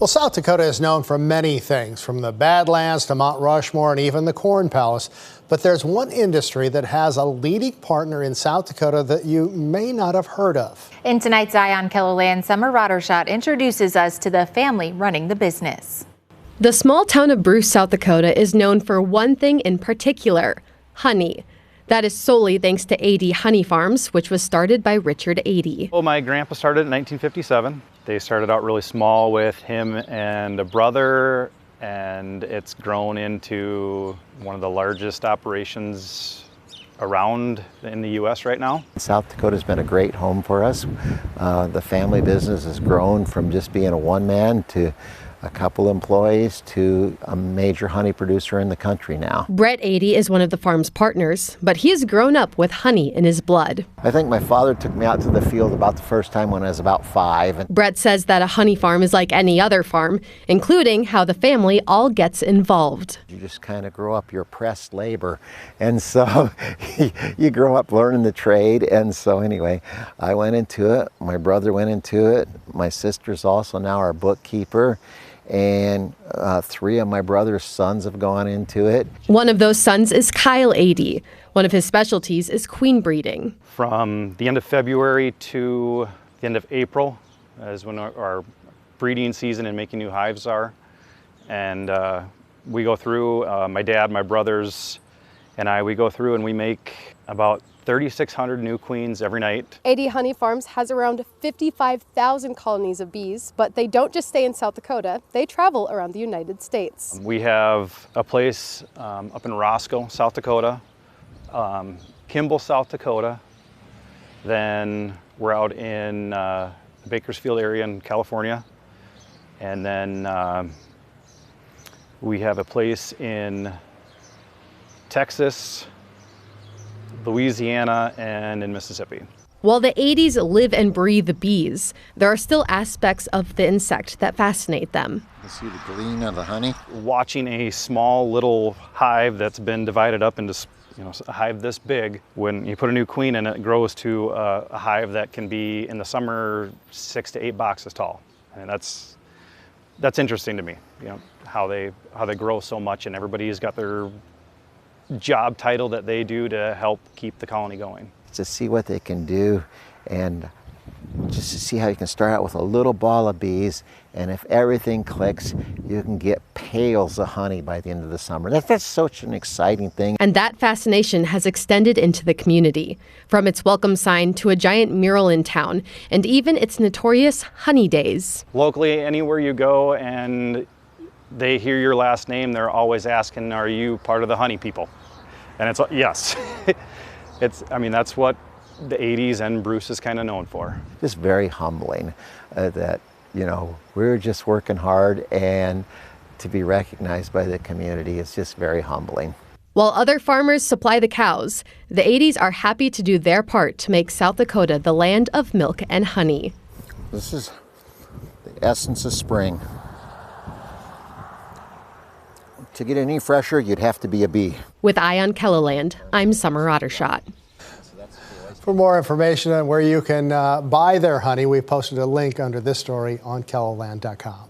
Well, South Dakota is known for many things, from the Badlands to Mount Rushmore and even the Corn Palace. But there's one industry that has a leading partner in South Dakota that you may not have heard of. In tonight's Eye on KELOLAND, Summer Rottershot introduces us to the family running the business. The small town of Bruce, South Dakota is known for one thing in particular: honey. That is solely thanks to Ady Honey Farms, which was started by Richard Ady. Well, my grandpa started in 1957. They started out really small with him and a brother, and it's grown into one of the largest operations around in the U.S. right now. South Dakota's been a great home for us. The family business has grown from just being a one-man to a couple employees to a major honey producer in the country now. Brett Ady is one of the farm's partners, but he has grown up with honey in his blood. I think my father took me out to the field about the first time when I was about 5. Brett says that a honey farm is like any other farm, including how the family all gets involved. You just kind of grow up your pressed labor, and so you grow up learning the trade. And so anyway, I went into it, my brother went into it, my sister's also now our bookkeeper, and 3 of my brother's sons have gone into it. One of those sons is Kyle Ady. One of his specialties is queen breeding. From the end of February to the end of April is when our breeding season and making new hives are. And we go through, my dad, my brothers, and we go through and we make about 3,600 new queens every night. Ady Honey Farms has around 55,000 colonies of bees, but they don't just stay in South Dakota, they travel around the United States. We have a place up in Roscoe, South Dakota, Kimball, South Dakota, then we're out in the Bakersfield area in California, and then we have a place in Texas, Louisiana, and in Mississippi. While the Adys live and breathe bees, there are still aspects of the insect that fascinate them. You see the gleam of the honey? Watching a small little hive that's been divided up into a hive this big, when you put a new queen in it grows to a hive that can be in the summer 6 to 8 boxes tall. And that's interesting to me, how they grow so much, and everybody's got their job title that they do to help keep the colony going. To see what they can do, and just to see how you can start out with a little ball of bees, and if everything clicks, you can get pails of honey by the end of the summer. That's such an exciting thing. And that fascination has extended into the community, from its welcome sign to a giant mural in town, and even its notorious honey days. Locally, anywhere you go and they hear your last name, they're always asking, are you part of the honey people? And it's yes. That's what the Adys and Bruce is kind of known for. Just very humbling that, we're just working hard, and to be recognized by the community is just very humbling. While other farmers supply the cows, the Adys are happy to do their part to make South Dakota the land of milk and honey. This is the essence of spring. To get any fresher, you'd have to be a bee. With Eye on KELOLAND, I'm Summer Rottershot. For more information on where you can buy their honey, we've posted a link under this story on KELOLAND.com.